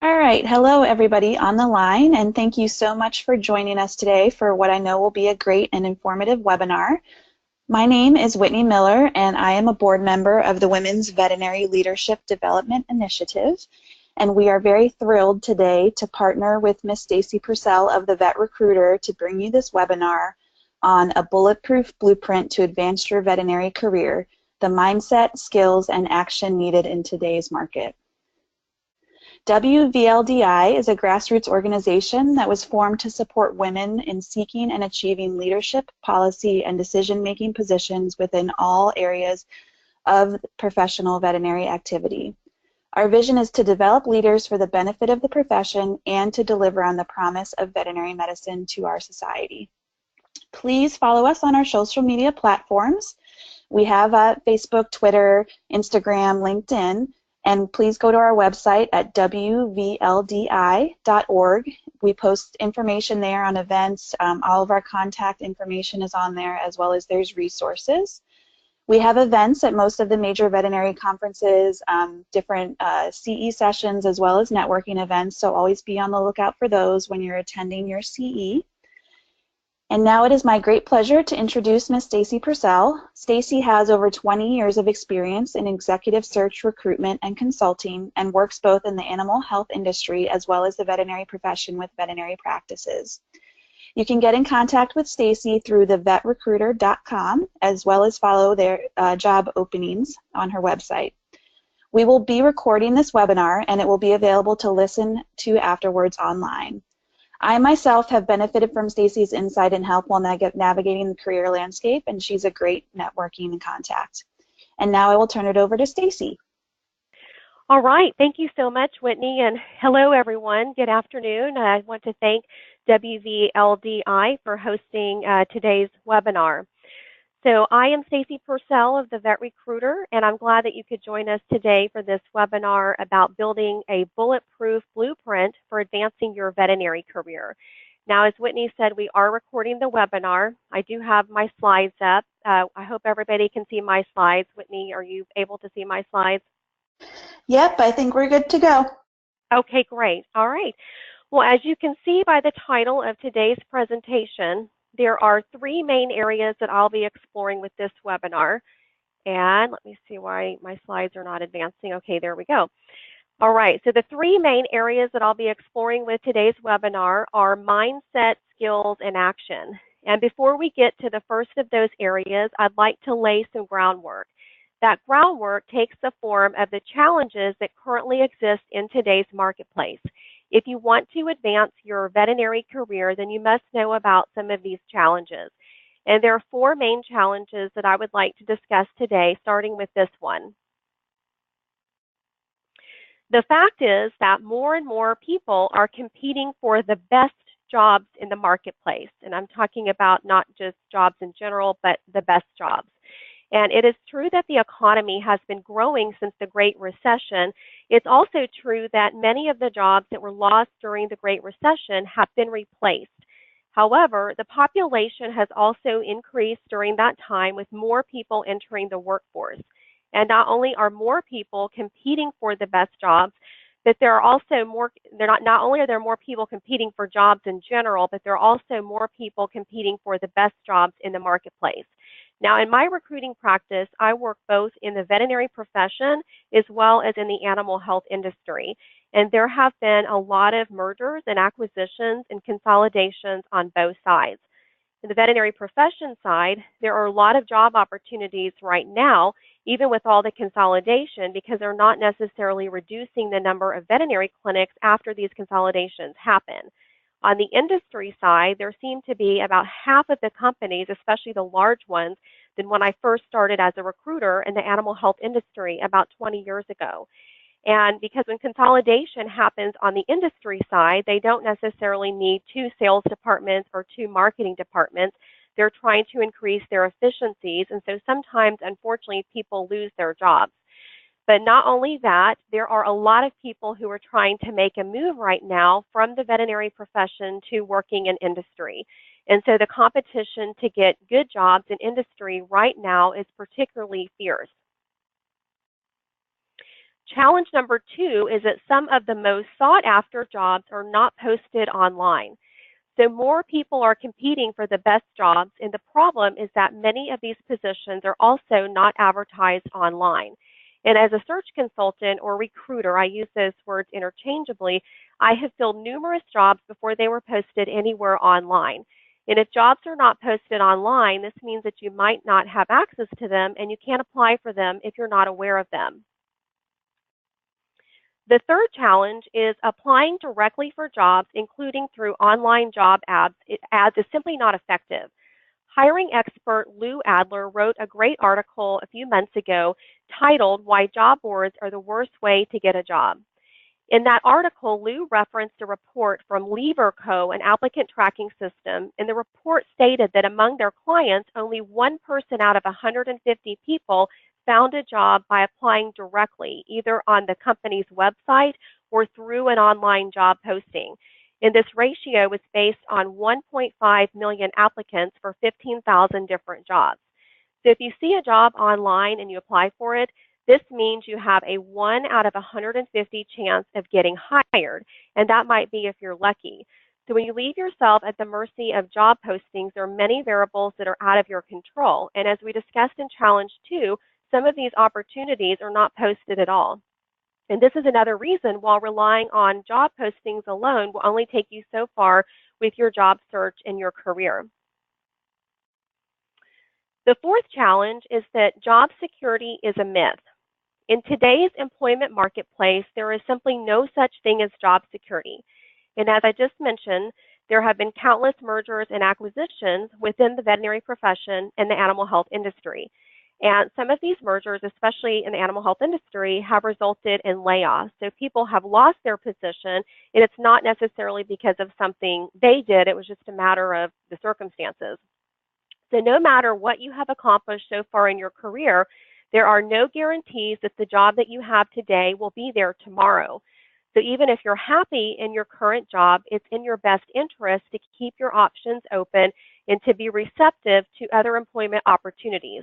All right, hello everybody on the line, and thank you so much for joining us today for what I know will be a great and informative webinar. My name is Whitney Miller, and I am a board member of the Women's Veterinary Leadership Development Initiative, and we are very thrilled today to partner with Miss Stacy Purcell of the Vet Recruiter to bring you this webinar on a bulletproof blueprint to advance your veterinary career, the mindset, skills, and action needed in today's market. WVLDI is a grassroots organization that was formed to support women in seeking and achieving leadership, policy, and decision-making positions within all areas of professional veterinary activity. Our vision is to develop leaders for the benefit of the profession and to deliver on the promise of veterinary medicine to our society. Please follow us on our social media platforms. We have Facebook, Twitter, Instagram, LinkedIn. And please go to our website at wvldi.org. We post information there on events. All of our contact information is on there, as well as there's resources. We have events at most of the major veterinary conferences, different CE sessions, as well as networking events, so always be on the lookout for those when you're attending your CE. And now it is my great pleasure to introduce Ms. Stacy Purcell. Stacy has over 20 years of experience in executive search, recruitment, and consulting, and works both in the animal health industry as well as the veterinary profession with veterinary practices. You can get in contact with Stacy through thevetrecruiter.com as well as follow their job openings on her website. We will be recording this webinar and it will be available to listen to afterwards online. I myself have benefited from Stacy's insight and help while navigating the career landscape, and she's a great networking contact. And now I will turn it over to Stacy. All right, thank you so much, Whitney, and hello everyone. Good afternoon. I want to thank WVLDI for hosting today's webinar. So I am Stacy Purcell of the Vet Recruiter, and I'm glad that you could join us today for this webinar about building a bulletproof blueprint for advancing your veterinary career. Now, as Whitney said, we are recording the webinar. I do have my slides up. I hope everybody can see my slides. Whitney, are you able to see my slides? Yep, I think we're good to go. Okay, great. All right. Well, as you can see by the title of today's presentation, there are three main areas that I'll be exploring with this webinar. And let me see why my slides are not advancing. Okay, there we go. All right, so the three main areas that I'll be exploring with today's webinar are mindset, skills, and action. And before we get to the first of those areas, I'd like to lay some groundwork. That groundwork takes the form of the challenges that currently exist in today's marketplace. If you want to advance your veterinary career, then you must know about some of these challenges. And there are four main challenges that I would like to discuss today, starting with this one. The fact is that more and more people are competing for the best jobs in the marketplace. And I'm talking about not just jobs in general, but the best jobs. And it is true that the economy has been growing since the Great Recession. It's also true that many of the jobs that were lost during the Great Recession have been replaced. However, the population has also increased during that time with more people entering the workforce. And not only are more people competing for the best jobs, but there are also not only are there more people competing for jobs in general, but there are also more people competing for the best jobs in the marketplace. Now, in my recruiting practice, I work both in the veterinary profession as well as in the animal health industry. And there have been a lot of mergers and acquisitions and consolidations on both sides. In the veterinary profession side, there are a lot of job opportunities right now, even with all the consolidation, because they're not necessarily reducing the number of veterinary clinics after these consolidations happen. On the industry side, there seem to be about half of the companies, especially the large ones, than when I first started as a recruiter in the animal health industry about 20 years ago. And because when consolidation happens on the industry side, they don't necessarily need two sales departments or two marketing departments. They're trying to increase their efficiencies. And so sometimes, unfortunately, people lose their jobs. But not only that, there are a lot of people who are trying to make a move right now from the veterinary profession to working in industry. And so the competition to get good jobs in industry right now is particularly fierce. Challenge number 2 is that some of the most sought after jobs are not posted online. So more people are competing for the best jobs, and the problem is that many of these positions are also not advertised online. And as a search consultant or recruiter, I use those words interchangeably, I have filled numerous jobs before they were posted anywhere online. And if jobs are not posted online, this means that you might not have access to them and you can't apply for them if you're not aware of them. The third challenge is applying directly for jobs, including through online job ads, is simply not effective. Hiring expert Lou Adler wrote a great article a few months ago titled "Why Job Boards Are the Worst Way to Get a Job." In that article, Lou referenced a report from Lever Co., an applicant tracking system, and the report stated that among their clients, only one person out of 150 people found a job by applying directly, either on the company's website or through an online job posting. And this ratio was based on 1.5 million applicants for 15,000 different jobs. So if you see a job online and you apply for it, this means you have a 1 out of 150 chance of getting hired, and that might be if you're lucky. So when you leave yourself at the mercy of job postings, there are many variables that are out of your control. And as we discussed in Challenge 2, some of these opportunities are not posted at all. And this is another reason why relying on job postings alone will only take you so far with your job search and your career. The fourth challenge is that job security is a myth. In today's employment marketplace, there is simply no such thing as job security. And as I just mentioned, there have been countless mergers and acquisitions within the veterinary profession and the animal health industry. And some of these mergers, especially in the animal health industry, have resulted in layoffs. So people have lost their position, and it's not necessarily because of something they did. It was just a matter of the circumstances. So no matter what you have accomplished so far in your career, there are no guarantees that the job that you have today will be there tomorrow. So even if you're happy in your current job, it's in your best interest to keep your options open and to be receptive to other employment opportunities.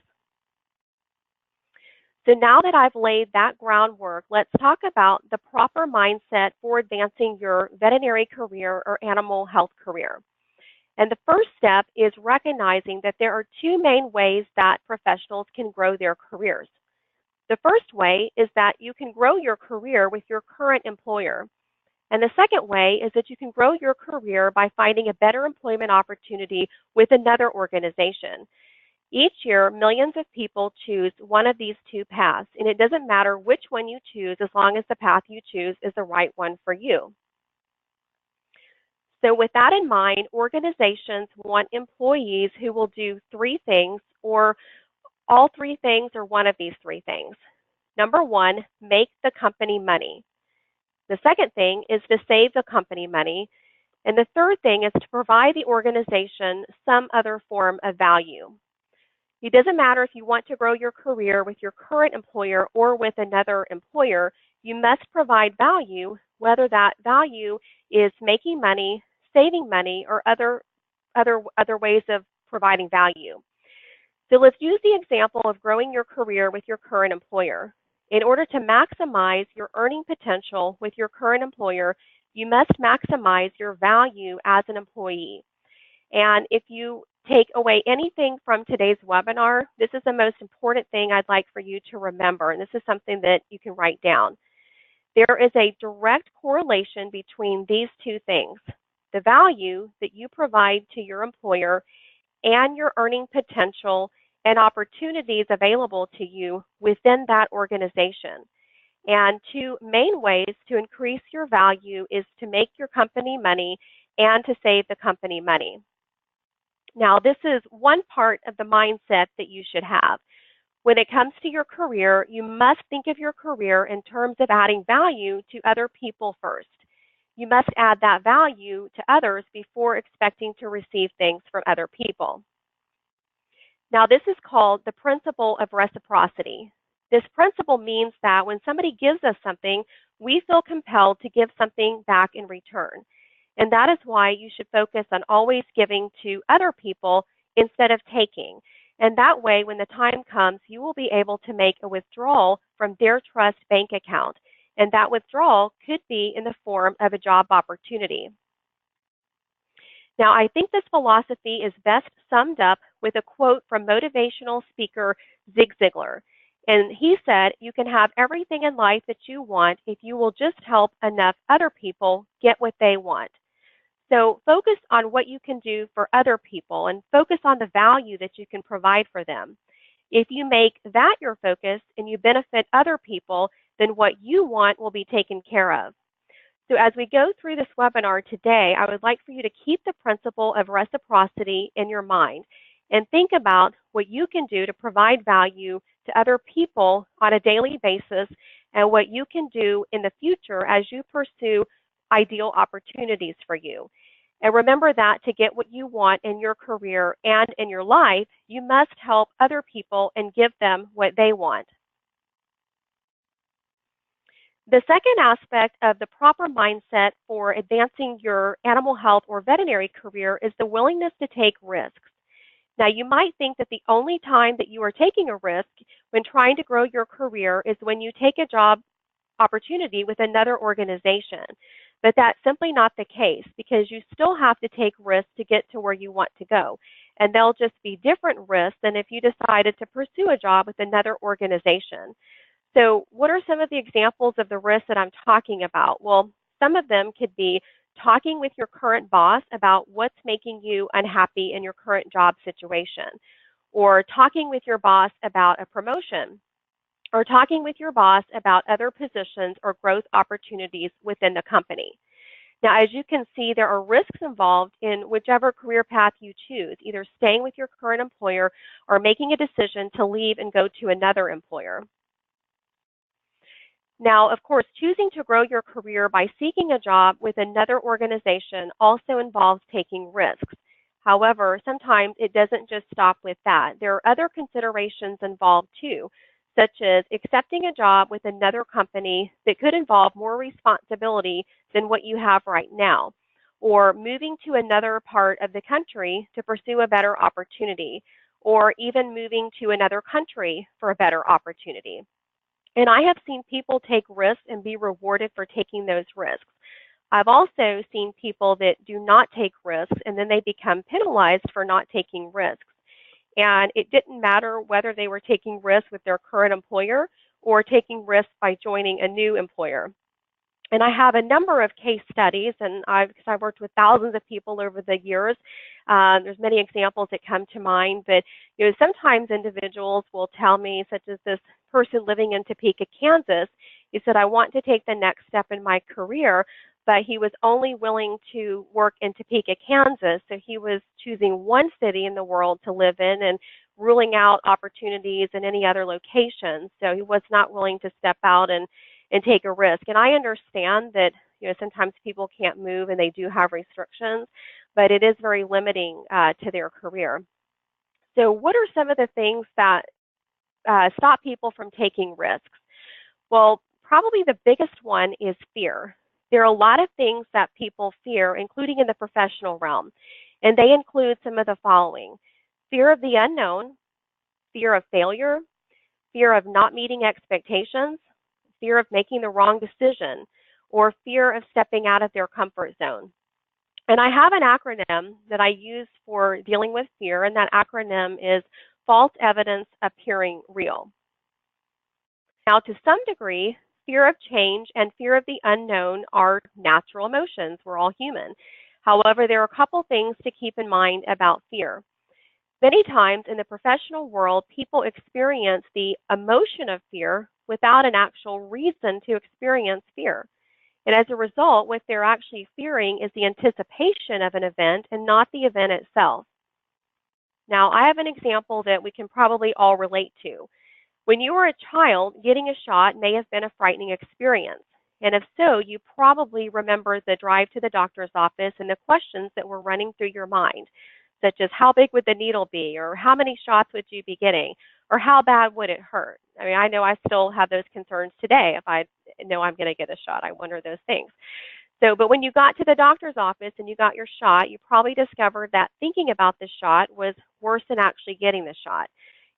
So now that I've laid that groundwork, let's talk about the proper mindset for advancing your veterinary career or animal health career. And the first step is recognizing that there are two main ways that professionals can grow their careers. The first way is that you can grow your career with your current employer. And the second way is that you can grow your career by finding a better employment opportunity with another organization. Each year, millions of people choose one of these two paths, and it doesn't matter which one you choose as long as the path you choose is the right one for you. So with that in mind, organizations want employees who will do three things, or all three things, or one of these three things. Number one, make the company money. The second thing is to save the company money. And the third thing is to provide the organization some other form of value. It doesn't matter if you want to grow your career with your current employer or with another employer, you must provide value, whether that value is making money, saving money, or other ways of providing value. So let's use the example of growing your career with your current employer. In order to maximize your earning potential with your current employer, you must maximize your value as an employee. And if you take away anything from today's webinar, this is the most important thing I'd like for you to remember, and this is something that you can write down. There is a direct correlation between these two things: the value that you provide to your employer and your earning potential and opportunities available to you within that organization. And two main ways to increase your value is to make your company money and to save the company money. Now, this is one part of the mindset that you should have. When it comes to your career, you must think of your career in terms of adding value to other people first. You must add that value to others before expecting to receive things from other people. Now, this is called the principle of reciprocity. This principle means that when somebody gives us something, we feel compelled to give something back in return. And that is why you should focus on always giving to other people instead of taking. And that way, when the time comes, you will be able to make a withdrawal from their trust bank account. and that withdrawal could be in the form of a job opportunity. Now, I think this philosophy is best summed up with a quote from motivational speaker Zig Ziglar. And he said, "You can have everything in life that you want if you will just help enough other people get what they want." So focus on what you can do for other people and focus on the value that you can provide for them. If you make that your focus and you benefit other people, then what you want will be taken care of. So as we go through this webinar today, I would like for you to keep the principle of reciprocity in your mind and think about what you can do to provide value to other people on a daily basis and what you can do in the future as you pursue ideal opportunities for you. And remember that to get what you want in your career and in your life, you must help other people and give them what they want. The second aspect of the proper mindset for advancing your animal health or veterinary career is the willingness to take risks. Now, you might think that the only time that you are taking a risk when trying to grow your career is when you take a job opportunity with another organization. But that's simply not the case because you still have to take risks to get to where you want to go. And they'll just be different risks than if you decided to pursue a job with another organization. So what are some of the examples of the risks that I'm talking about? Well, some of them could be talking with your current boss about what's making you unhappy in your current job situation, or talking with your boss about a promotion, or talking with your boss about other positions or growth opportunities within the company. Now, as you can see, there are risks involved in whichever career path you choose, either staying with your current employer or making a decision to leave and go to another employer. Now, of course, choosing to grow your career by seeking a job with another organization also involves taking risks. However, sometimes it doesn't just stop with that. There are other considerations involved too, such as accepting a job with another company that could involve more responsibility than what you have right now, or moving to another part of the country to pursue a better opportunity, or even moving to another country for a better opportunity. And I have seen people take risks and be rewarded for taking those risks. I've also seen people that do not take risks and then they become penalized for not taking risks. And it didn't matter whether they were taking risks with their current employer or taking risks by joining a new employer. And I have a number of case studies, and because I've worked with thousands of people over the years, there's many examples that come to mind. But sometimes individuals will tell me, such as this person living in Topeka, Kansas, he said, "I want to take the next step in my career," but he was only willing to work in Topeka, Kansas. So he was choosing one city in the world to live in and ruling out opportunities in any other locations. So he was not willing to step out and take a risk. And I understand that sometimes people can't move and they do have restrictions, but it is very limiting to their career. So what are some of the things that stop people from taking risks? Well, probably the biggest one is fear. There are a lot of things that people fear, including in the professional realm, and they include some of the following: fear of the unknown, fear of failure, fear of not meeting expectations, fear of making the wrong decision, or fear of stepping out of their comfort zone. And I have an acronym that I use for dealing with fear, and that acronym is false evidence appearing real. Now, to some degree, fear of change and fear of the unknown are natural emotions. We're all human. However, there are a couple things to keep in mind about fear. Many times in the professional world, people experience the emotion of fear without an actual reason to experience fear. And as a result, what they're actually fearing is the anticipation of an event and not the event itself. Now, I have an example that we can probably all relate to. When you were a child, getting a shot may have been a frightening experience. And if so, you probably remember the drive to the doctor's office and the questions that were running through your mind, such as how big would the needle be, or how many shots would you be getting, or how bad would it hurt? I mean, I know I still have those concerns today. If I know I'm going to get a shot, I wonder those things. But when you got to the doctor's office and you got your shot, you probably discovered that thinking about the shot was worse than actually getting the shot.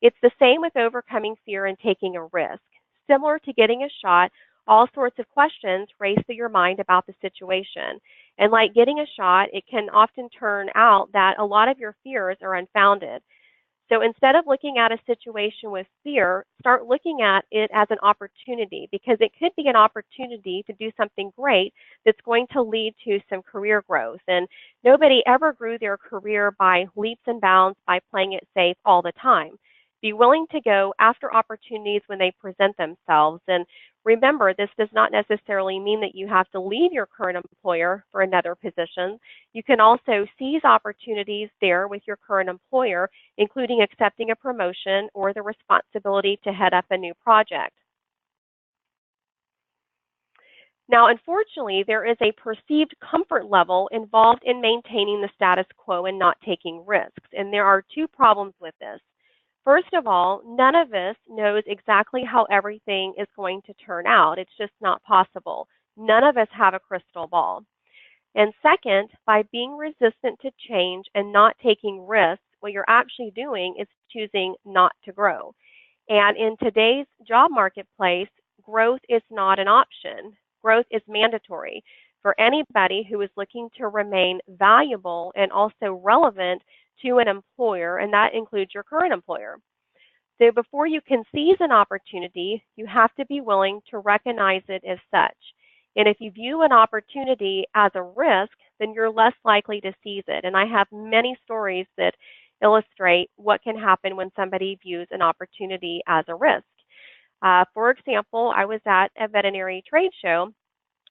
It's the same with overcoming fear and taking a risk. Similar to getting a shot, all sorts of questions race through your mind about the situation. And like getting a shot, it can often turn out that a lot of your fears are unfounded. So instead of looking at a situation with fear, start looking at it as an opportunity, because it could be an opportunity to do something great that's going to lead to some career growth. And nobody ever grew their career by leaps and bounds by playing it safe all the time. Be willing to go after opportunities when they present themselves. And remember, this does not necessarily mean that you have to leave your current employer for another position. You can also seize opportunities there with your current employer, including accepting a promotion or the responsibility to head up a new project. Now, unfortunately, there is a perceived comfort level involved in maintaining the status quo and not taking risks, and there are two problems with this. First of all, none of us knows exactly how everything is going to turn out. It's just not possible. None of us have a crystal ball. And second, by being resistant to change and not taking risks, what you're actually doing is choosing not to grow. And in today's job marketplace, growth is not an option. Growth is mandatory for anybody who is looking to remain valuable and also relevant to an employer, and that includes your current employer. So before you can seize an opportunity, you have to be willing to recognize it as such. And if you view an opportunity as a risk, then you're less likely to seize it. And I have many stories that illustrate what can happen when somebody views an opportunity as a risk. For example, I was at a veterinary trade show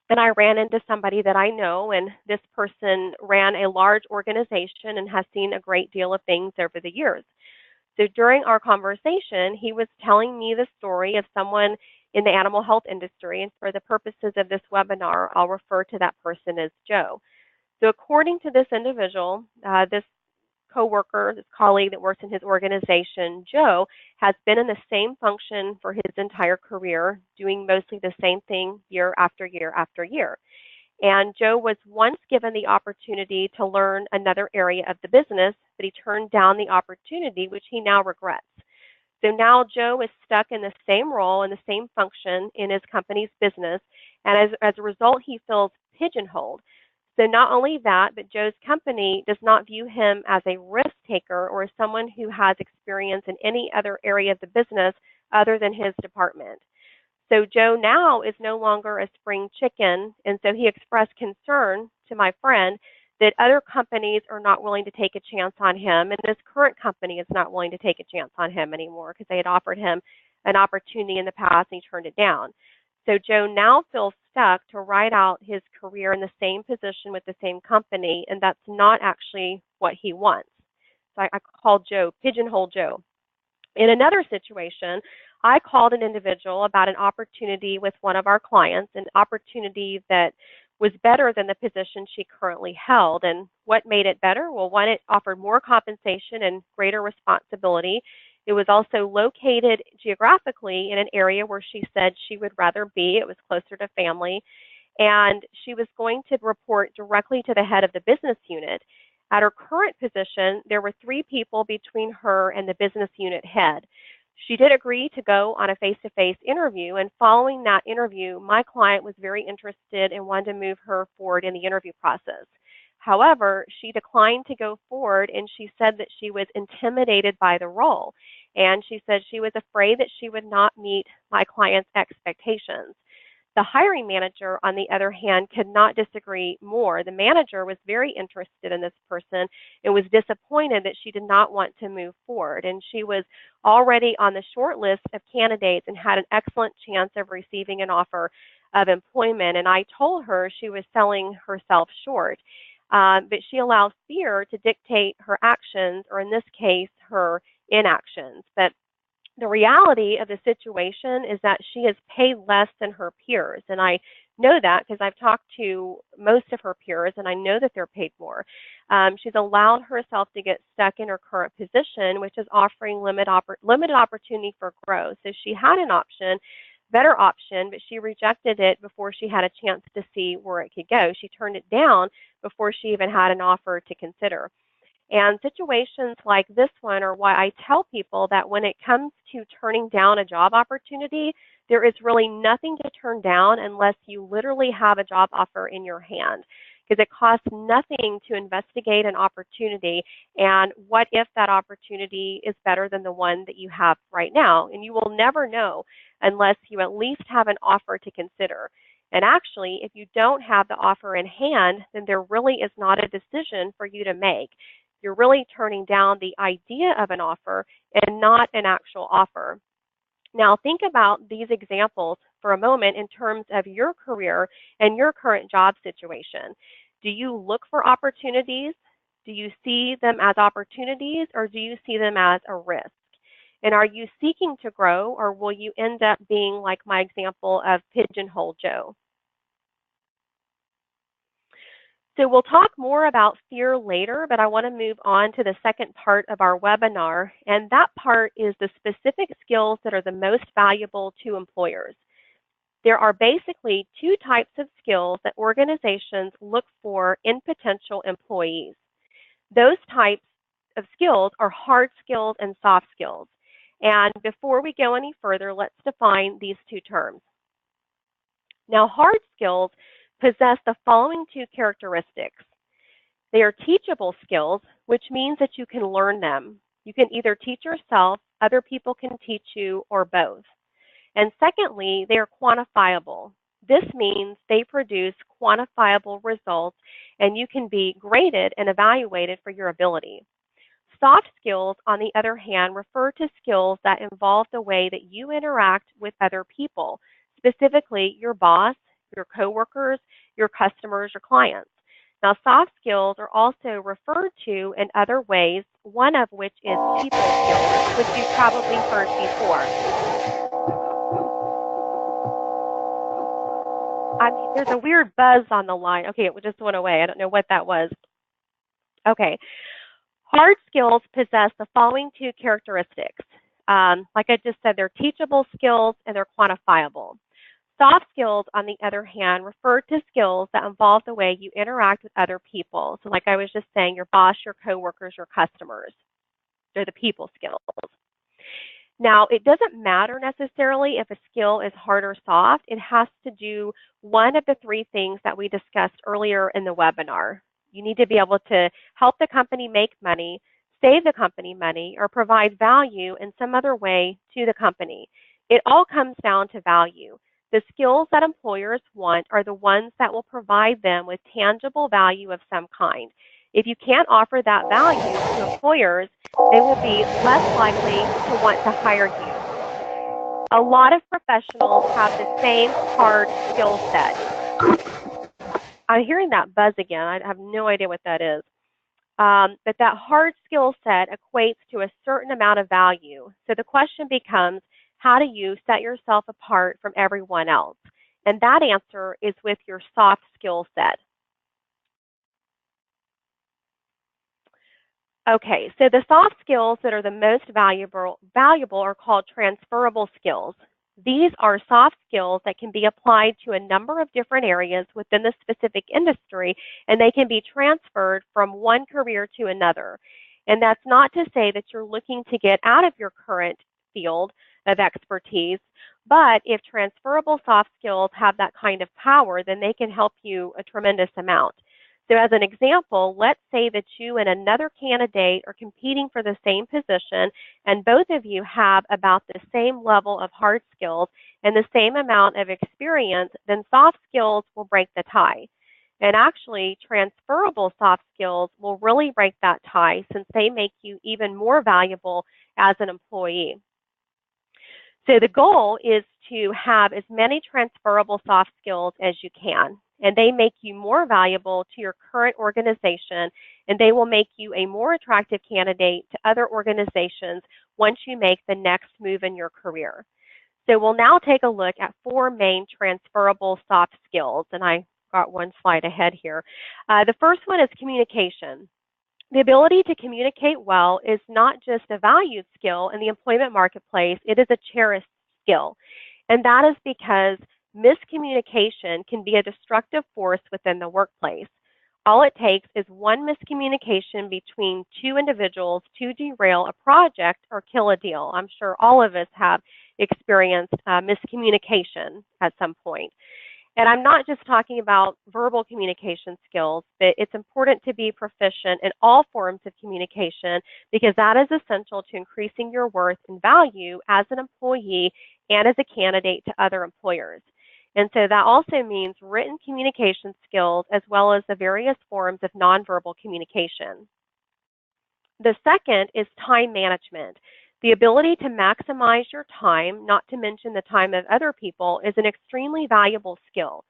and I ran into somebody that I know, and this person ran a large organization and has seen a great deal of things over the years. So during our conversation, he was telling me the story of someone in the animal health industry, and for the purposes of this webinar, I'll refer to that person as Joe. So according to this individual, this coworker, this colleague that works in his organization, Joe, has been in the same function for his entire career, doing mostly the same thing year after year after year. And Joe was once given the opportunity to learn another area of the business, but he turned down the opportunity, which he now regrets. So now Joe is stuck in the same role and the same function in his company's business, and as a result, he feels pigeonholed. So not only that, but Joe's company does not view him as a risk taker or as someone who has experience in any other area of the business other than his department. So Joe now is no longer a spring chicken, and so he expressed concern to my friend that other companies are not willing to take a chance on him, and his current company is not willing to take a chance on him anymore because they had offered him an opportunity in the past and he turned it down. So Joe now feels stuck to ride out his career in the same position with the same company, and that's not actually what he wants. So I called Joe Pigeonhole Joe. In another situation, I called an individual about an opportunity with one of our clients, an opportunity that was better than the position she currently held. And what made it better? Well, one, it offered more compensation and greater responsibility. It was also located geographically in an area where she said she would rather be. It was closer to family. And she was going to report directly to the head of the business unit. At her current position, there were 3 people between her and the business unit head. She did agree to go on a face-to-face interview, and following that interview, my client was very interested and wanted to move her forward in the interview process. However, she declined to go forward, and she said that she was intimidated by the role, and she said she was afraid that she would not meet my client's expectations. The hiring manager, on the other hand, could not disagree more. The manager was very interested in this person and was disappointed that she did not want to move forward. And she was already on the short list of candidates and had an excellent chance of receiving an offer of employment. And I told her she was selling herself short. But she allowed fear to dictate her actions, or in this case, her inactions. But the reality of the situation is that she is paid less than her peers. And I know that because I've talked to most of her peers and I know that they're paid more. She's allowed herself to get stuck in her current position, which is offering limited opportunity for growth. So she had an option, better option, but she rejected it before she had a chance to see where it could go. She turned it down before she even had an offer to consider. And situations like this one are why I tell people that when it comes to turning down a job opportunity, there is really nothing to turn down unless you literally have a job offer in your hand. Because it costs nothing to investigate an opportunity, and what if that opportunity is better than the one that you have right now? And you will never know unless you at least have an offer to consider. And actually, if you don't have the offer in hand, then there really is not a decision for you to make. You're really turning down the idea of an offer and not an actual offer. Now, think about these examples for a moment in terms of your career and your current job situation. Do you look for opportunities? Do you see them as opportunities, or do you see them as a risk? And are you seeking to grow, or will you end up being like my example of Pigeonhole Joe? So we'll talk more about fear later, but I want to move on to the second part of our webinar, and that part is the specific skills that are the most valuable to employers. There are basically two types of skills that organizations look for in potential employees. Those types of skills are hard skills and soft skills. And before we go any further, let's define these two terms. Now, hard skills possess the following two characteristics. They are teachable skills, which means that you can learn them. You can either teach yourself, other people can teach you, or both. And secondly, they are quantifiable. This means they produce quantifiable results, and you can be graded and evaluated for your ability. Soft skills, on the other hand, refer to skills that involve the way that you interact with other people, specifically your boss, your coworkers, your customers, your clients. Now, soft skills are also referred to in other ways, one of which is people skills, which you've probably heard before. There's a weird buzz on the line. Okay, it just went away. I don't know what that was. Okay. Hard skills possess the following two characteristics. Like I just said, they're teachable skills and they're quantifiable. Soft skills, on the other hand, refer to skills that involve the way you interact with other people. So like I was just saying, your boss, your coworkers, your customers. They're the people skills. Now, it doesn't matter necessarily if a skill is hard or soft. It has to do one of the three things that we discussed earlier in the webinar. You need to be able to help the company make money, save the company money, or provide value in some other way to the company. It all comes down to value. The skills that employers want are the ones that will provide them with tangible value of some kind. If you can't offer that value to employers, they will be less likely to want to hire you. A lot of professionals have the same hard skill set. I'm hearing that buzz again. I have no idea what that is. But that hard skill set equates to a certain amount of value. So the question becomes, how do you set yourself apart from everyone else? And that answer is with your soft skill set. Okay, so the soft skills that are the most valuable are called transferable skills. These are soft skills that can be applied to a number of different areas within the specific industry, and they can be transferred from one career to another. And that's not to say that you're looking to get out of your current field of expertise, but if transferable soft skills have that kind of power, then they can help you a tremendous amount. So as an example, let's say that you and another candidate are competing for the same position, and both of you have about the same level of hard skills and the same amount of experience, then soft skills will break the tie. And actually, transferable soft skills will really break that tie since they make you even more valuable as an employee. So the goal is to have as many transferable soft skills as you can, and they make you more valuable to your current organization, and they will make you a more attractive candidate to other organizations once you make the next move in your career. So we'll now take a look at 4 main transferable soft skills, and I got one slide ahead here. The first one is communication. The ability to communicate well is not just a valued skill in the employment marketplace, it is a cherished skill. And that is because miscommunication can be a destructive force within the workplace. All it takes is one miscommunication between two individuals to derail a project or kill a deal. I'm sure all of us have experienced miscommunication at some point. And I'm not just talking about verbal communication skills, but it's important to be proficient in all forms of communication because that is essential to increasing your worth and value as an employee and as a candidate to other employers. And so that also means written communication skills as well as the various forms of nonverbal communication. The second is time management. The ability to maximize your time, not to mention the time of other people, is an extremely valuable skill.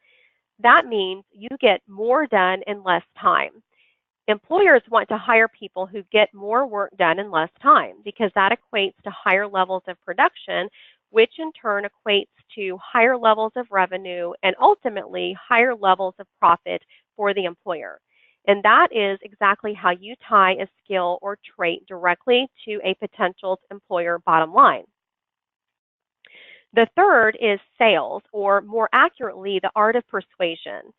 That means you get more done in less time. Employers want to hire people who get more work done in less time because that equates to higher levels of production, which in turn equates to higher levels of revenue and ultimately higher levels of profit for the employer. And that is exactly how you tie a skill or trait directly to a potential employer bottom line. The third is sales, or more accurately, the art of persuasion.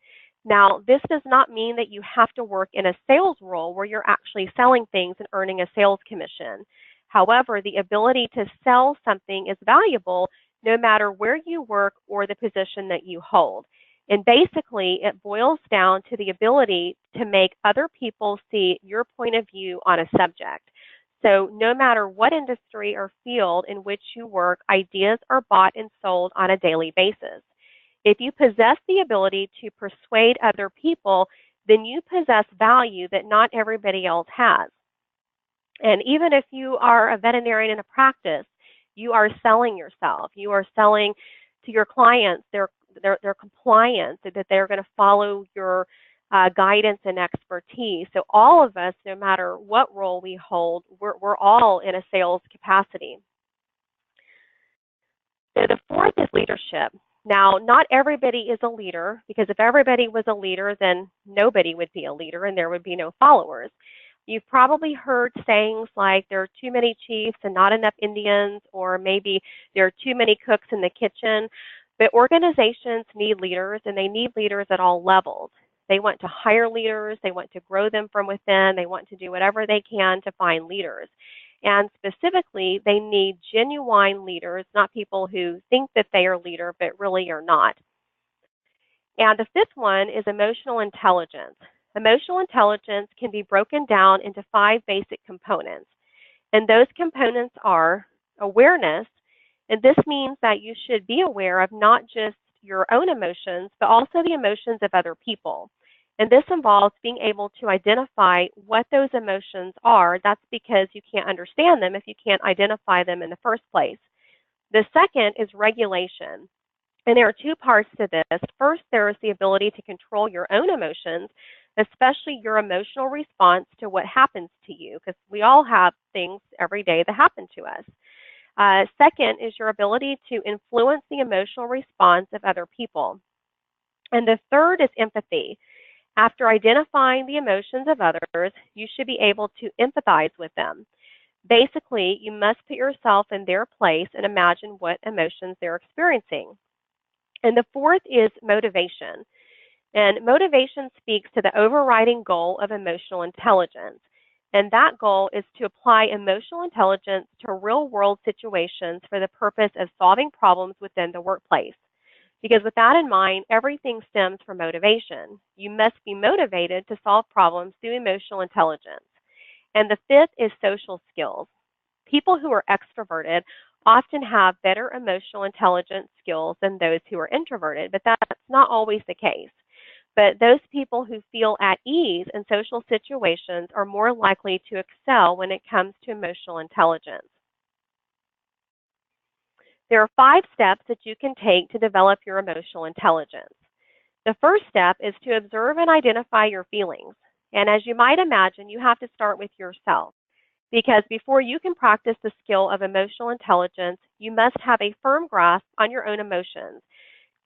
Now, this does not mean that you have to work in a sales role where you're actually selling things and earning a sales commission. However, the ability to sell something is valuable no matter where you work or the position that you hold. And basically, it boils down to the ability to make other people see your point of view on a subject. So no matter what industry or field in which you work, ideas are bought and sold on a daily basis. If you possess the ability to persuade other people, then you possess value that not everybody else has. And even if you are a veterinarian in a practice, you are selling yourself. You are selling to your clients their compliance, that they're going to follow your guidance and expertise. So all of us, no matter what role we hold, we're all in a sales capacity. So the fourth is leadership. Now, not everybody is a leader, because if everybody was a leader, then nobody would be a leader and there would be no followers. You've probably heard sayings like there are too many chiefs and not enough Indians, or maybe there are too many cooks in the kitchen. But organizations need leaders, and they need leaders at all levels. They want to hire leaders. They want to grow them from within. They want to do whatever they can to find leaders. And specifically, they need genuine leaders, not people who think that they are a leader but really are not. And the fifth one is emotional intelligence. Emotional intelligence can be broken down into 5 basic components. And those components are awareness, and this means that you should be aware of not just your own emotions, but also the emotions of other people. And this involves being able to identify what those emotions are. That's because you can't understand them if you can't identify them in the first place. The second is regulation. And there are 2 parts to this. First, there is the ability to control your own emotions, especially your emotional response to what happens to you, because we all have things every day that happen to us. Second is your ability to influence the emotional response of other people. And the third is empathy. After identifying the emotions of others, you should be able to empathize with them. Basically, you must put yourself in their place and imagine what emotions they're experiencing. And the fourth is motivation. And motivation speaks to the overriding goal of emotional intelligence. And that goal is to apply emotional intelligence to real-world situations for the purpose of solving problems within the workplace. Because with that in mind, everything stems from motivation. You must be motivated to solve problems through emotional intelligence. And the fifth is social skills. People who are extroverted often have better emotional intelligence skills than those who are introverted, but that's not always the case. But those people who feel at ease in social situations are more likely to excel when it comes to emotional intelligence. There are 5 steps that you can take to develop your emotional intelligence. The first step is to observe and identify your feelings. And as you might imagine, you have to start with yourself, because before you can practice the skill of emotional intelligence, you must have a firm grasp on your own emotions.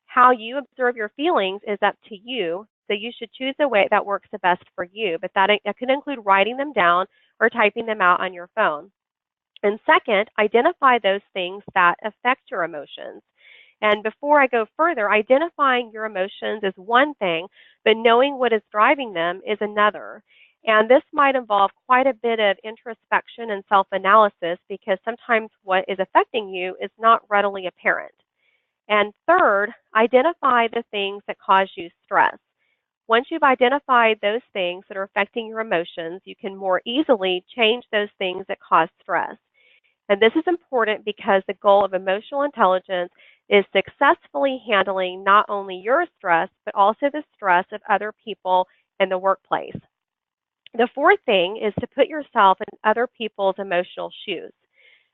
How you observe your feelings is up to you, so you should choose a way that works the best for you, but that could include writing them down or typing them out on your phone. And second, identify those things that affect your emotions. And before I go further, identifying your emotions is one thing, but knowing what is driving them is another. And this might involve quite a bit of introspection and self-analysis because sometimes what is affecting you is not readily apparent. And third, identify the things that cause you stress. Once you've identified those things that are affecting your emotions, you can more easily change those things that cause stress. And this is important because the goal of emotional intelligence is successfully handling not only your stress, but also the stress of other people in the workplace. The fourth thing is to put yourself in other people's emotional shoes.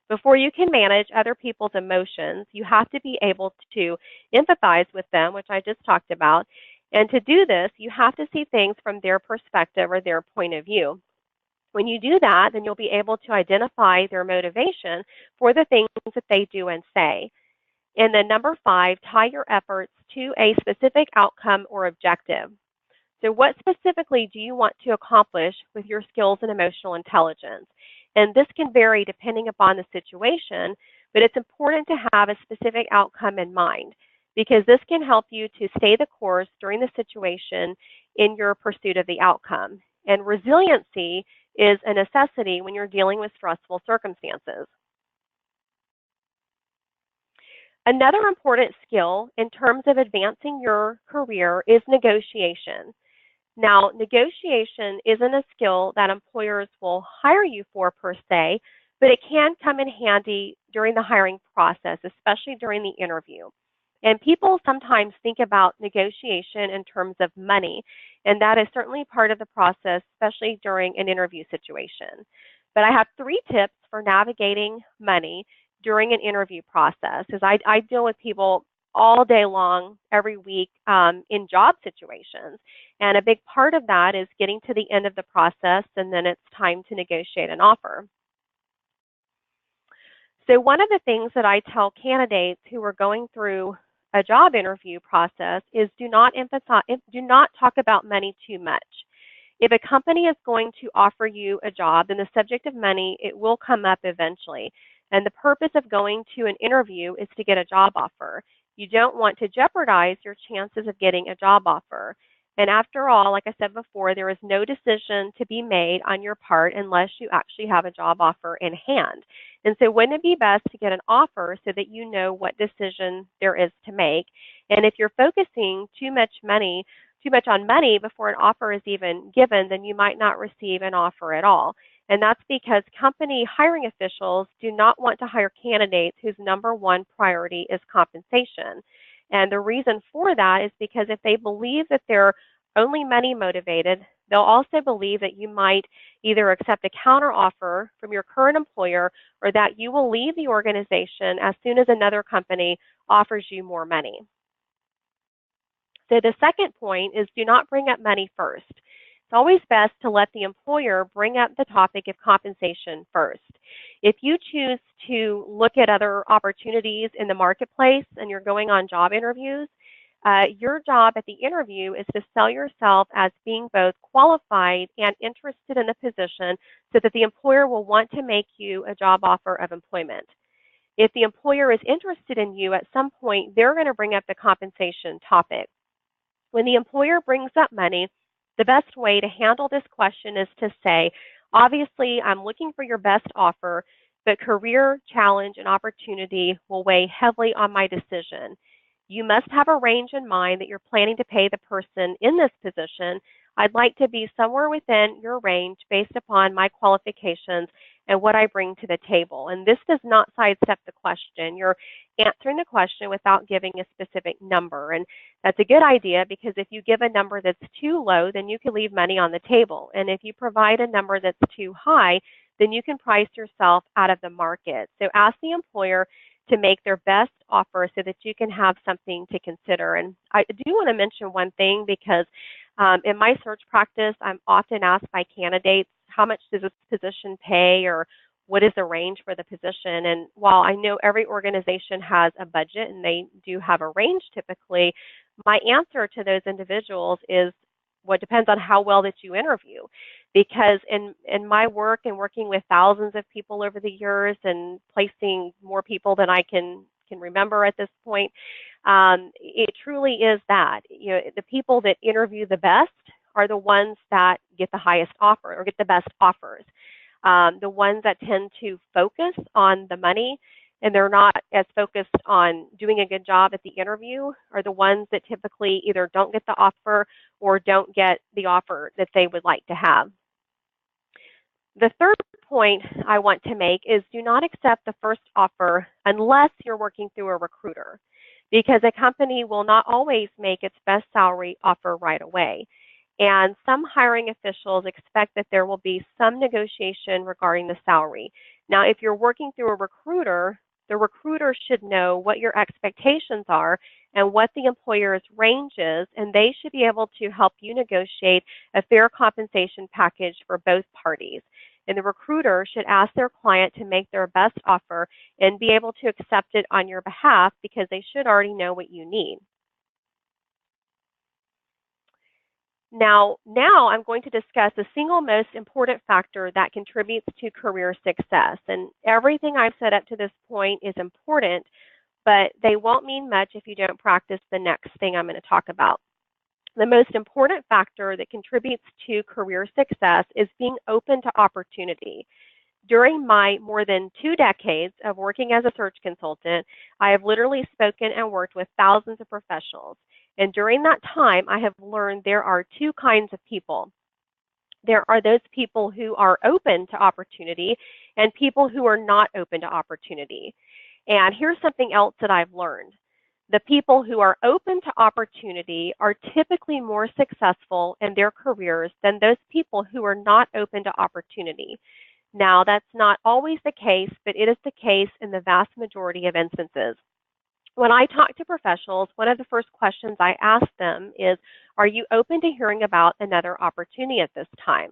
Before you can manage other people's emotions, you have to be able to empathize with them, which I just talked about. And to do this, you have to see things from their perspective or their point of view. When you do that, then you'll be able to identify their motivation for the things that they do and say. And then number 5, tie your efforts to a specific outcome or objective. So what specifically do you want to accomplish with your skills and emotional intelligence? And this can vary depending upon the situation, but it's important to have a specific outcome in mind because this can help you to stay the course during the situation in your pursuit of the outcome. And resiliency is a necessity when you're dealing with stressful circumstances. Another important skill in terms of advancing your career is negotiation. Now, negotiation isn't a skill that employers will hire you for per se, but it can come in handy during the hiring process, especially during the interview. And people sometimes think about negotiation in terms of money, and that is certainly part of the process, especially during an interview situation. But I have 3 tips for navigating money during an interview process, because I deal with people all day long, every week in job situations. And a big part of that is getting to the end of the process, and then it's time to negotiate an offer. So one of the things that I tell candidates who are going through a job interview process is do not talk about money too much. If a company is going to offer you a job, then the subject of money, it will come up eventually. And the purpose of going to an interview is to get a job offer. You don't want to jeopardize your chances of getting a job offer. And after all, like I said before, there is no decision to be made on your part unless you actually have a job offer in hand. And so wouldn't it be best to get an offer so that you know what decision there is to make? And if you're focusing too much on money before an offer is even given, then you might not receive an offer at all. And that's because company hiring officials do not want to hire candidates whose number one priority is compensation. And the reason for that is because if they believe that they're only money motivated, they'll also believe that you might either accept a counteroffer from your current employer or that you will leave the organization as soon as another company offers you more money. So the second point is do not bring up money first. It's always best to let the employer bring up the topic of compensation first. If you choose to look at other opportunities in the marketplace and you're going on job interviews, your job at the interview is to sell yourself as being both qualified and interested in the position so that the employer will want to make you a job offer of employment. If the employer is interested in you at some point, they're going to bring up the compensation topic. When the employer brings up money, the best way to handle this question is to say, obviously, I'm looking for your best offer, but career challenge and opportunity will weigh heavily on my decision. You must have a range in mind that you're planning to pay the person in this position. I'd like to be somewhere within your range based upon my qualifications and what I bring to the table. And this does not sidestep the question. You're answering the question without giving a specific number. And that's a good idea because if you give a number that's too low, then you can leave money on the table. And if you provide a number that's too high, then you can price yourself out of the market. So ask the employer to make their best offer so that you can have something to consider. And I do want to mention one thing because in my search practice, I'm often asked by candidates, how much does this position pay or what is the range for the position? And while I know every organization has a budget and they do have a range typically, my answer to those individuals is what depends on how well that you interview. Because in my work and working with thousands of people over the years and placing more people than I can can remember at this point. It truly is that. The people that interview the best are the ones that get the highest offer or get the best offers. The ones that tend to focus on the money and they're not as focused on doing a good job at the interview are the ones that typically either don't get the offer or don't get the offer that they would like to have. The third point I want to make is do not accept the first offer unless you're working through a recruiter, because a company will not always make its best salary offer right away. And some hiring officials expect that there will be some negotiation regarding the salary. Now, if you're working through a recruiter, the recruiter should know what your expectations are and what the employer's range is, and they should be able to help you negotiate a fair compensation package for both parties. And the recruiter should ask their client to make their best offer and be able to accept it on your behalf because they should already know what you need. Now I'm going to discuss the single most important factor that contributes to career success. And everything I've said up to this point is important, but they won't mean much if you don't practice the next thing I'm going to talk about. The most important factor that contributes to career success is being open to opportunity. During my more than 2 decades of working as a search consultant, I have literally spoken and worked with thousands of professionals. And during that time, I have learned there are 2 kinds of people. There are those people who are open to opportunity and people who are not open to opportunity. And here's something else that I've learned. The people who are open to opportunity are typically more successful in their careers than those people who are not open to opportunity. Now, that's not always the case, but it is the case in the vast majority of instances. When I talk to professionals, one of the first questions I ask them is, are you open to hearing about another opportunity at this time?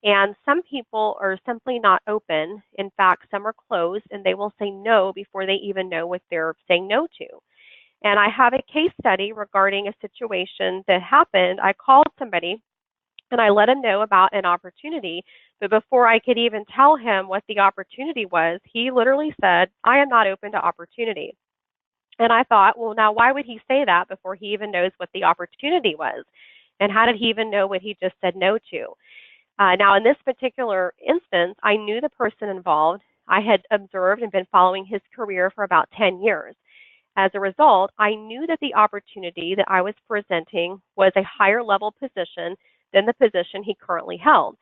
And some people are simply not open. In fact, some are closed and they will say no before they even know what they're saying no to. And I have a case study regarding a situation that happened. I called somebody and I let him know about an opportunity, but before I could even tell him what the opportunity was, he literally said, I am not open to opportunity. And I thought, well, now why would he say that before he even knows what the opportunity was? And how did he even know what he just said no to? Now, in this particular instance, I knew the person involved. I had observed and been following his career for about 10 years. As a result, I knew that the opportunity that I was presenting was a higher level position than the position he currently held.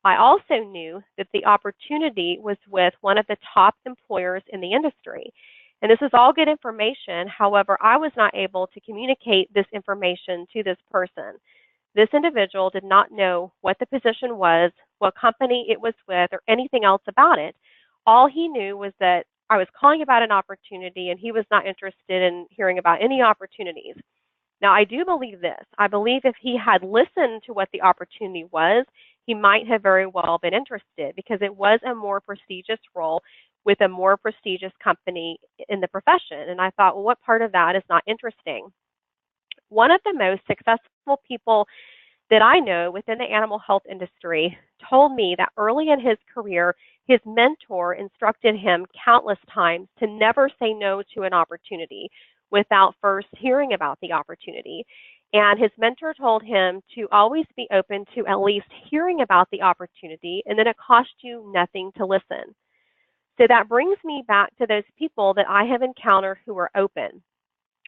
I also knew that the opportunity was with one of the top employers in the industry. And this is all good information. However, I was not able to communicate this information to this person. This individual did not know what the position was, what company it was with, or anything else about it. All he knew was that I was calling about an opportunity and he was not interested in hearing about any opportunities. Now, I do believe this. I believe if he had listened to what the opportunity was, he might have very well been interested because it was a more prestigious role with a more prestigious company in the profession. And I thought, well, what part of that is not interesting? One of the most successful people that I know within the animal health industry told me that early in his career, his mentor instructed him countless times to never say no to an opportunity without first hearing about the opportunity. And his mentor told him to always be open to at least hearing about the opportunity, and then it cost you nothing to listen. So that brings me back to those people that I have encountered who are open.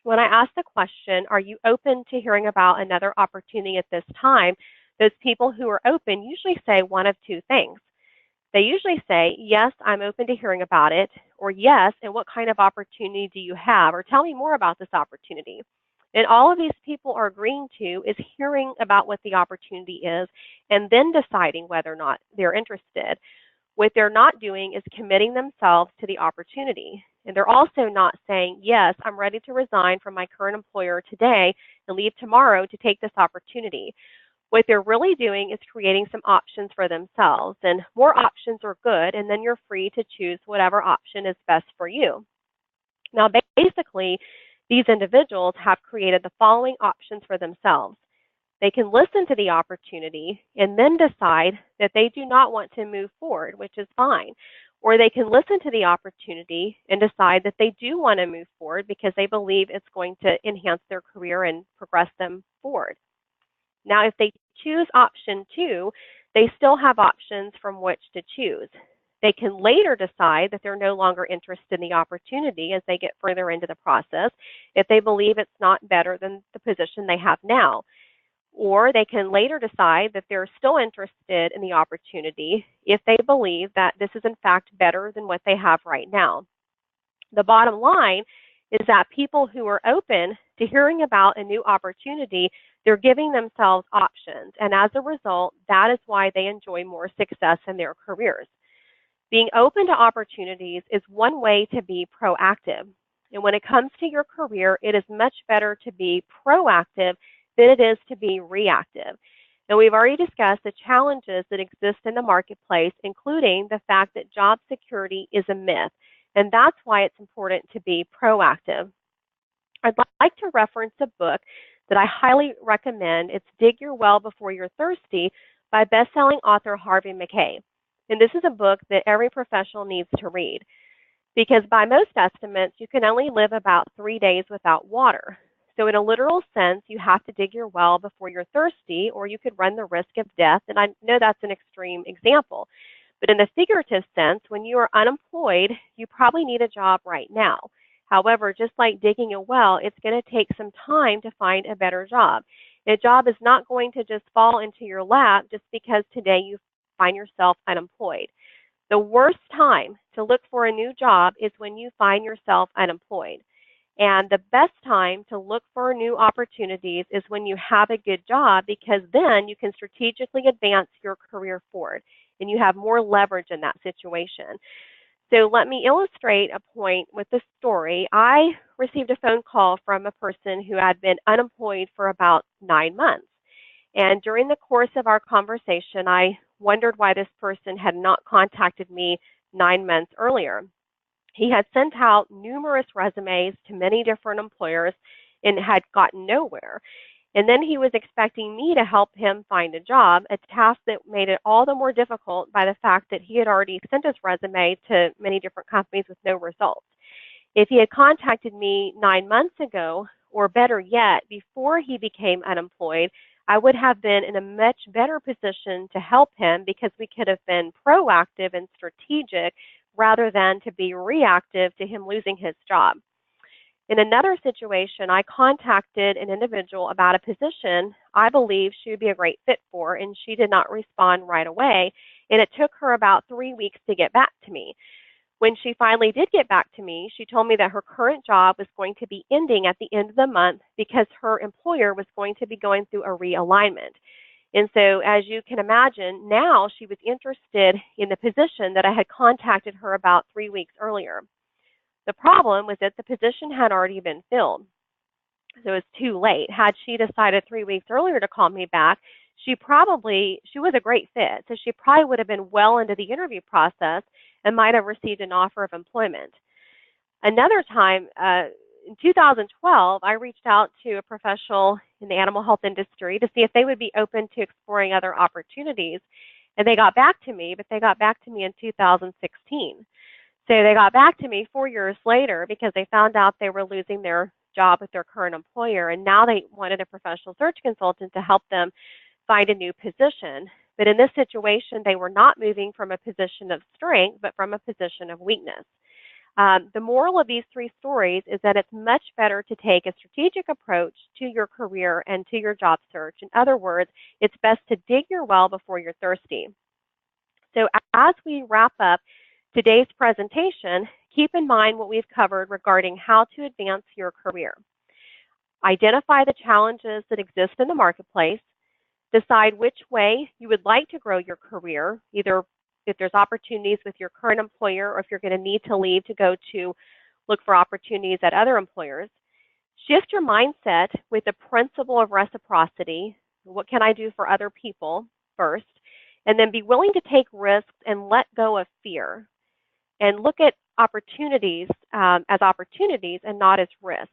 When I ask the question, are you open to hearing about another opportunity at this time? Those people who are open usually say one of 2 things. They usually say, yes, I'm open to hearing about it, or yes, and what kind of opportunity do you have? Or tell me more about this opportunity. And all of these people are agreeing to is hearing about what the opportunity is and then deciding whether or not they're interested. What they're not doing is committing themselves to the opportunity. And they're also not saying, yes, I'm ready to resign from my current employer today and leave tomorrow to take this opportunity. What they're really doing is creating some options for themselves. And more options are good, and then you're free to choose whatever option is best for you. Now, basically, these individuals have created the following options for themselves. They can listen to the opportunity and then decide that they do not want to move forward, which is fine. Or they can listen to the opportunity and decide that they do want to move forward because they believe it's going to enhance their career and progress them forward. Now, if they choose option 2, they still have options from which to choose. They can later decide that they're no longer interested in the opportunity as they get further into the process if they believe it's not better than the position they have now. Or they can later decide that they're still interested in the opportunity if they believe that this is in fact better than what they have right now. The bottom line is that people who are open to hearing about a new opportunity, they're giving themselves options. And as a result, that is why they enjoy more success in their careers. Being open to opportunities is one way to be proactive. And when it comes to your career, it is much better to be proactive than it is to be reactive. And we've already discussed the challenges that exist in the marketplace, including the fact that job security is a myth. And that's why it's important to be proactive. I'd like to reference a book that I highly recommend. It's Dig Your Well Before You're Thirsty by best-selling author Harvey Mackay. And this is a book that every professional needs to read because by most estimates, you can only live about 3 days without water. So in a literal sense, you have to dig your well before you're thirsty, or you could run the risk of death. And I know that's an extreme example. But in the figurative sense, when you are unemployed, you probably need a job right now. However, just like digging a well, it's going to take some time to find a better job. A job is not going to just fall into your lap just because today you find yourself unemployed. The worst time to look for a new job is when you find yourself unemployed. And the best time to look for new opportunities is when you have a good job, because then you can strategically advance your career forward and you have more leverage in that situation. So let me illustrate a point with this story. I received a phone call from a person who had been unemployed for about 9 months. And during the course of our conversation, I wondered why this person had not contacted me 9 months earlier. He had sent out numerous resumes to many different employers and had gotten nowhere. And then he was expecting me to help him find a job, a task that made it all the more difficult by the fact that he had already sent his resume to many different companies with no results. If he had contacted me 9 months ago, or better yet, before he became unemployed, I would have been in a much better position to help him because we could have been proactive and strategic rather than to be reactive to him losing his job. In another situation, I contacted an individual about a position I believe she would be a great fit for, and she did not respond right away, and it took her about 3 weeks to get back to me. When she finally did get back to me, she told me that her current job was going to be ending at the end of the month because her employer was going to be going through a realignment. And so, as you can imagine, now she was interested in the position that I had contacted her about 3 weeks earlier. The problem was that the position had already been filled, so it was too late. Had she decided 3 weeks earlier to call me back, she was a great fit, so she probably would have been well into the interview process and might have received an offer of employment. Another time, in 2012, I reached out to a professional in the animal health industry to see if they would be open to exploring other opportunities. And they got back to me, but they got back to me in 2016. So they got back to me 4 years later because they found out they were losing their job with their current employer. And now they wanted a professional search consultant to help them find a new position. But in this situation, they were not moving from a position of strength, but from a position of weakness. The moral of these 3 stories is that it's much better to take a strategic approach to your career and to your job search. In other words, it's best to dig your well before you're thirsty. So as we wrap up today's presentation, keep in mind what we've covered regarding how to advance your career. Identify the challenges that exist in the marketplace. Decide which way you would like to grow your career, either if there's opportunities with your current employer or if you're going to need to leave to go to look for opportunities at other employers. Shift your mindset with the principle of reciprocity. What can I do for other people first? And then be willing to take risks and let go of fear. And look at opportunities as opportunities and not as risks.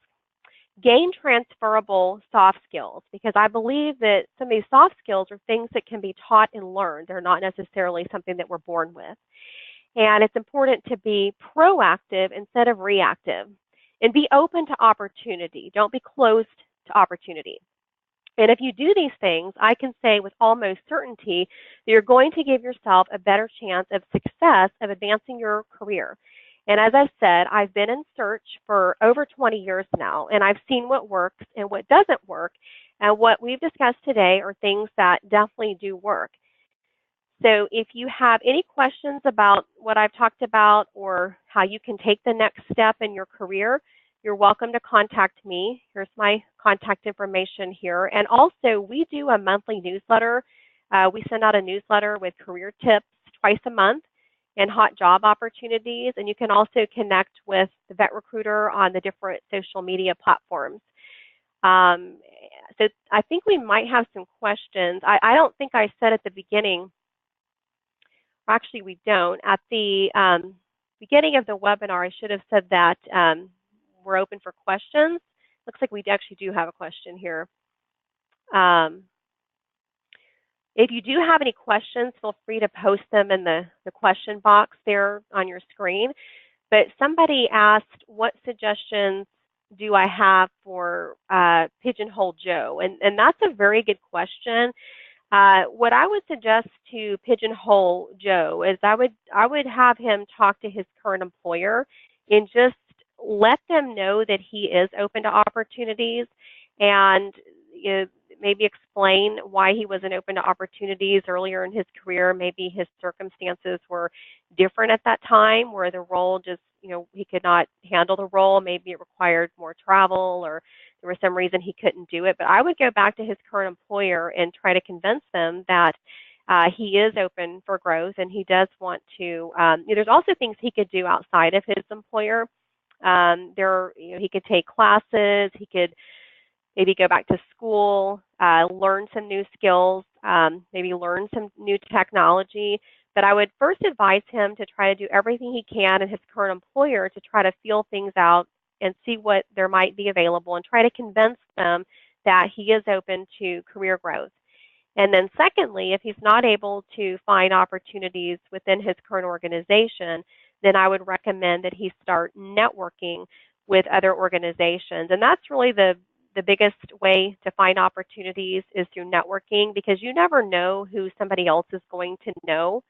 Gain transferable soft skills, because I believe that some of these soft skills are things that can be taught and learned. They're not necessarily something that we're born with. And it's important to be proactive instead of reactive and be open to opportunity. Don't be closed to opportunity. And if you do these things, I can say with almost certainty that you're going to give yourself a better chance of success of advancing your career. And as I said, I've been in search for over 20 years now, and I've seen what works and what doesn't work. And what we've discussed today are things that definitely do work. So if you have any questions about what I've talked about or how you can take the next step in your career, you're welcome to contact me. Here's my contact information here. And also, we do a monthly newsletter. We send out a newsletter with career tips twice a month and hot job opportunities. And you can also connect with the Vet Recruiter on the different social media platforms. Um, so I think we might have some questions. I don't think I said at the beginning, actually, we don't. At the beginning of the webinar, I should have said that we're open for questions. Looks like we actually do have a question here. If you do have any questions, feel free to post them in the question box there on your screen. But somebody asked, what suggestions do I have for Pigeonhole Joe? And that's a very good question. What I would suggest to Pigeonhole Joe is I would have him talk to his current employer and just let them know that he is open to opportunities, and maybe explain why he wasn't open to opportunities earlier in his career. Maybe his circumstances were different at that time, where the role just, he could not handle the role. Maybe it required more travel, or there was some reason he couldn't do it. But I would go back to his current employer and try to convince them that he is open for growth and he does want to. There's also things he could do outside of his employer. He could take classes. He could maybe go back to school, learn some new skills, maybe learn some new technology. But I would first advise him to try to do everything he can in his current employer to try to feel things out and see what there might be available and try to convince them that he is open to career growth. And then secondly, if he's not able to find opportunities within his current organization, then I would recommend that he start networking with other organizations. And that's really the biggest way to find opportunities is through networking, because you never know who somebody else is going to know.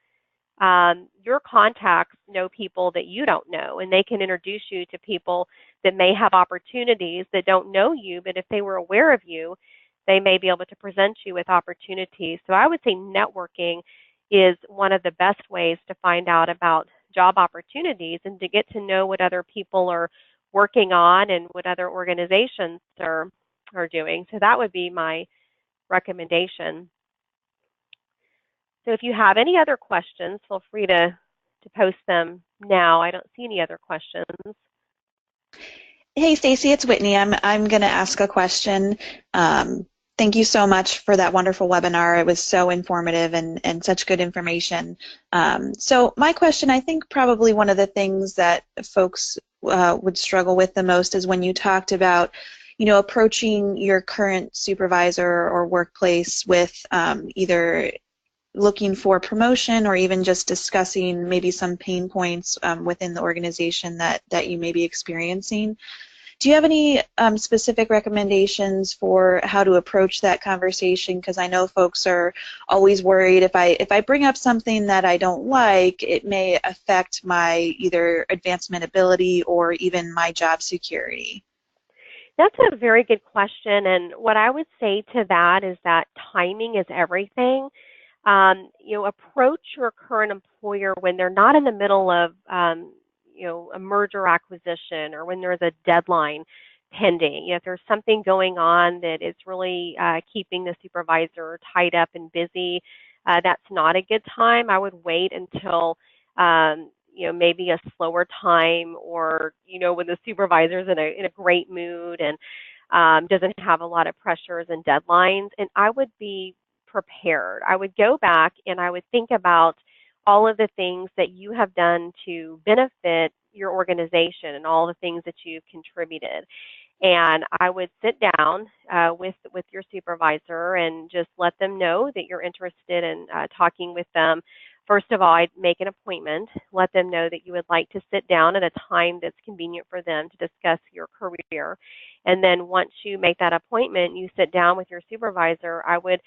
Your contacts know people that you don't know, and they can introduce you to people that may have opportunities that don't know you, but if they were aware of you, they may be able to present you with opportunities. So I would say networking is one of the best ways to find out about job opportunities and to get to know what other people are working on and what other organizations are doing. So that would be my recommendation. So if you have any other questions, feel free to post them now. I don't see any other questions. Hey, Stacy, it's Whitney. I'm going to ask a question. Thank you so much for that wonderful webinar. It was so informative and such good information. So my question, I think probably one of the things that folks would struggle with the most is when you talked about, approaching your current supervisor or workplace with either looking for promotion or even just discussing maybe some pain points within the organization that you may be experiencing. Do you have any specific recommendations for how to approach that conversation? Because I know folks are always worried if I bring up something that I don't like, it may affect my either advancement ability or even my job security. That's a very good question, and what I would say to that is that timing is everything. Approach your current employer when they're not in the middle of a merger acquisition or when there's a deadline pending. If there's something going on that is really keeping the supervisor tied up and busy, that's not a good time. I would wait until maybe a slower time, or when the supervisor's in a great mood and doesn't have a lot of pressures and deadlines, and I would be prepared. I would go back and I would think about all of the things that you have done to benefit your organization and all the things that you've contributed. And I would sit down with your supervisor and just let them know that you're interested in talking with them First of all, I'd make an appointment, let them know that you would like to sit down at a time that's convenient for them to discuss your career. And then once you make that appointment, you sit down with your supervisor, I would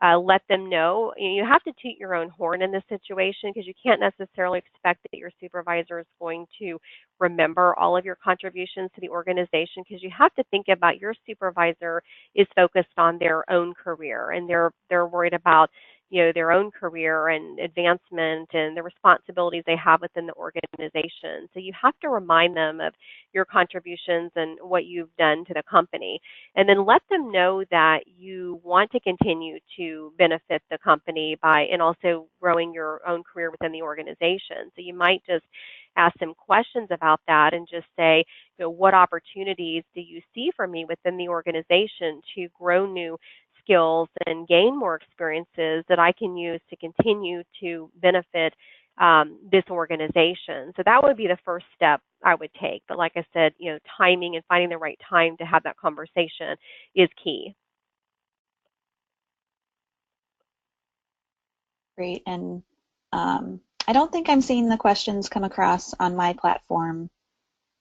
let them know. You have to toot your own horn in this situation because you can't necessarily expect that your supervisor is going to remember all of your contributions to the organization, because you have to think about your supervisor is focused on their own career, and they're worried about their own career and advancement and the responsibilities they have within the organization. So you have to remind them of your contributions and what you've done to the company, and then let them know that you want to continue to benefit the company by, and also growing your own career within the organization. So you might just ask them questions about that and just say, what opportunities do you see for me within the organization to grow new skills and gain more experiences that I can use to continue to benefit this organization. So that would be the first step I would take. But like I said, timing and finding the right time to have that conversation is key. Great. And I don't think I'm seeing the questions come across on my platform.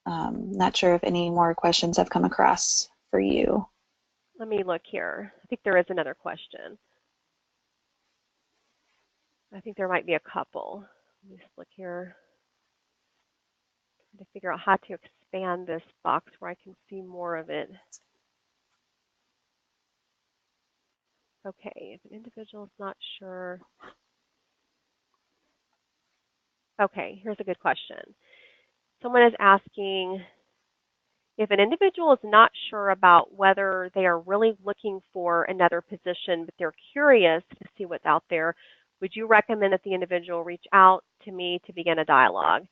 Not sure if any more questions have come across for you. Let me look here. I think there is another question. I think there might be a couple. Let me just look here. Trying to figure out how to expand this box where I can see more of it. Okay, if an individual is not sure. Okay, here's a good question. Someone is asking, if an individual is not sure about whether they are really looking for another position, but they're curious to see what's out there, would you recommend that the individual reach out to me to begin a dialogue?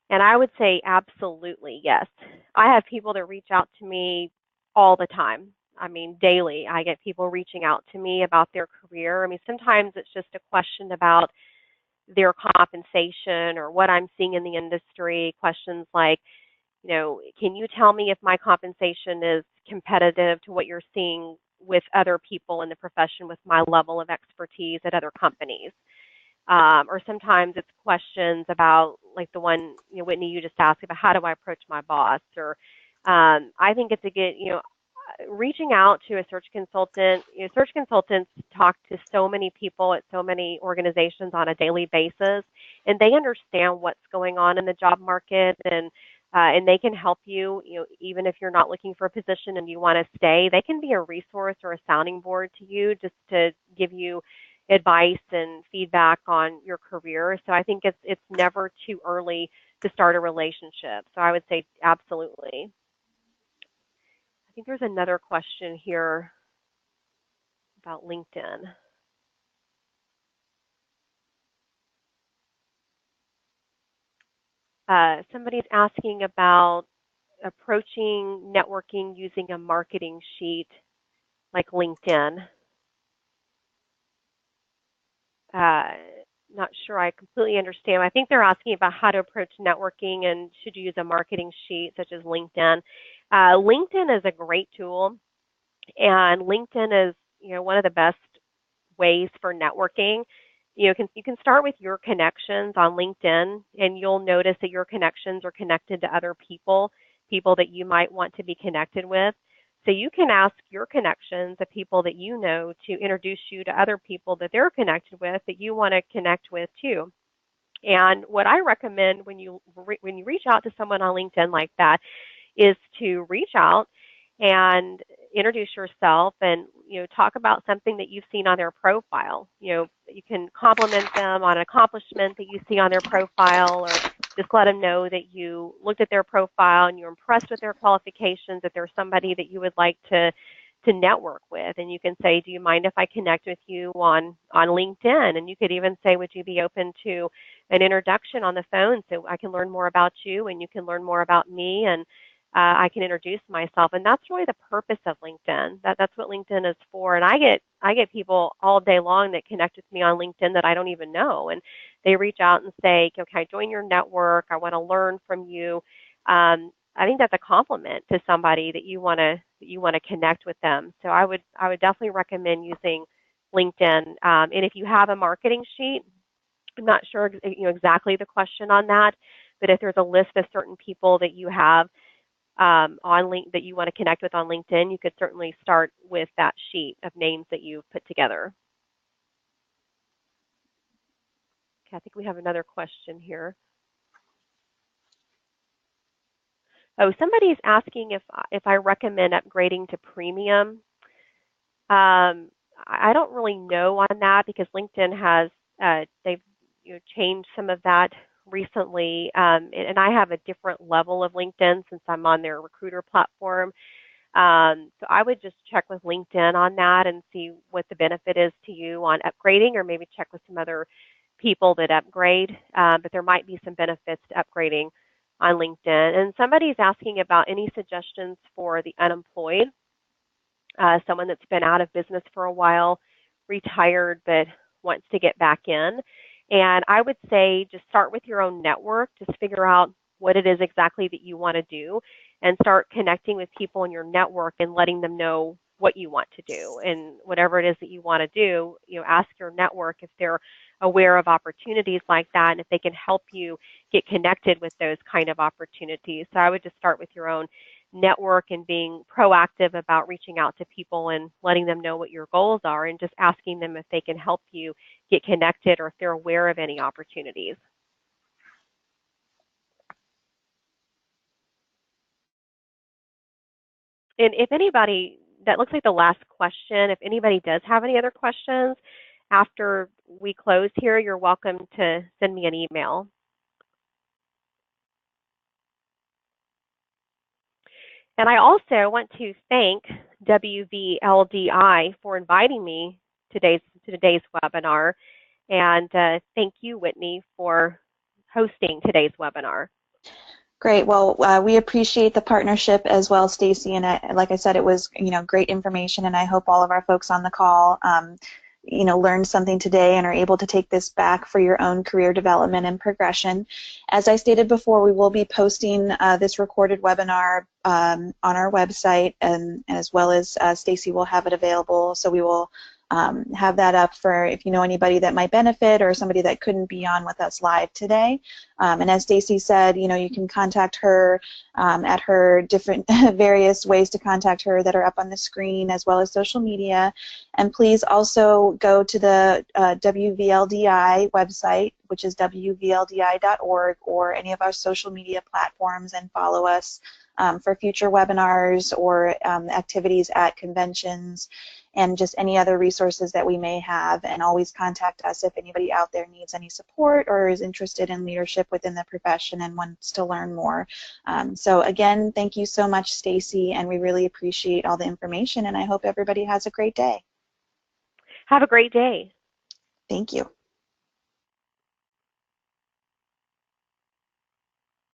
And I would say absolutely yes. I have people that reach out to me all the time. I mean, daily. I get people reaching out to me about their career. I mean, sometimes it's just a question about their compensation or what I'm seeing in the industry. Questions like, can you tell me if my compensation is competitive to what you're seeing with other people in the profession with my level of expertise at other companies? Or sometimes it's questions about, like the one, Whitney, you just asked about, how do I approach my boss? Or I think it's a good, reaching out to a search consultant. Search consultants talk to so many people at so many organizations on a daily basis, and they understand what's going on in the job market, and they can help you, even if you're not looking for a position and you want to stay. They can be a resource or a sounding board to you just to give you advice and feedback on your career. So I think it's never too early to start a relationship. So I would say absolutely. I think there's another question here about LinkedIn. Somebody's asking about approaching networking using a marketing sheet like LinkedIn. Not sure I completely understand. I think they're asking about how to approach networking and should you use a marketing sheet such as LinkedIn. LinkedIn is a great tool, and LinkedIn is one of the best ways for networking. You can start with your connections on LinkedIn, and you'll notice that your connections are connected to other people that you might want to be connected with. So you can ask your connections, the people that you know, to introduce you to other people that they're connected with that you want to connect with too. And what I recommend when you reach out to someone on LinkedIn like that is to reach out and introduce yourself and talk about something that you've seen on their profile. You can compliment them on an accomplishment that you see on their profile, or just let them know that you looked at their profile and you're impressed with their qualifications, that they're somebody that you would like to network with. And you can say, do you mind if I connect with you on LinkedIn? And you could even say, would you be open to an introduction on the phone so I can learn more about you and you can learn more about me, and I can introduce myself. And that's really the purpose of LinkedIn. That's what LinkedIn is for. And I get people all day long that connect with me on LinkedIn that I don't even know. And they reach out and say, can I join your network? I want to learn from you. I think that's a compliment to somebody that you want to connect with them. So I would definitely recommend using LinkedIn. And if you have a marketing sheet, I'm not sure exactly the question on that, but if there's a list of certain people that you have on link that you want to connect with on LinkedIn, you could certainly start with that sheet of names that you've put together. Okay, I think we have another question here. Oh, somebody's asking if I recommend upgrading to premium. I don't really know on that because LinkedIn has they've changed some of that recently, and I have a different level of LinkedIn since I'm on their recruiter platform. So I would just check with LinkedIn on that and see what the benefit is to you on upgrading, or maybe check with some other people that upgrade. But there might be some benefits to upgrading on LinkedIn. And somebody's asking about any suggestions for the unemployed, someone that's been out of business for a while, retired, but wants to get back in. And I would say just start with your own network, just figure out what it is exactly that you want to do, and start connecting with people in your network and letting them know what you want to do. And whatever it is that you want to do, ask your network if they're aware of opportunities like that and if they can help you get connected with those kind of opportunities. So I would just start with your own network and being proactive about reaching out to people and letting them know what your goals are and just asking them if they can help you get connected or if they're aware of any opportunities. And if anybody, that looks like the last question, if anybody does have any other questions after we close here, you're welcome to send me an email. And I also want to thank WVLDI for inviting me to today's webinar. And thank you, Whitney, for hosting today's webinar. Great. Well, we appreciate the partnership as well, Stacy. And like I said, it was great information, and I hope all of our folks on the call learned something today and are able to take this back for your own career development and progression. As I stated before, we will be posting this recorded webinar on our website, and as well as Stacy will have it available. So we will have that up for if you know anybody that might benefit or somebody that couldn't be on with us live today. And as Stacy said, you can contact her at her different various ways to contact her that are up on the screen, as well as social media. And please also go to the WVLDI website, which is wvldi.org, or any of our social media platforms, and follow us for future webinars or activities at conventions, and just any other resources that we may have. And always contact us if anybody out there needs any support or is interested in leadership within the profession and wants to learn more. So again, thank you so much, Stacy, and we really appreciate all the information, and I hope everybody has a great day. Have a great day. Thank you.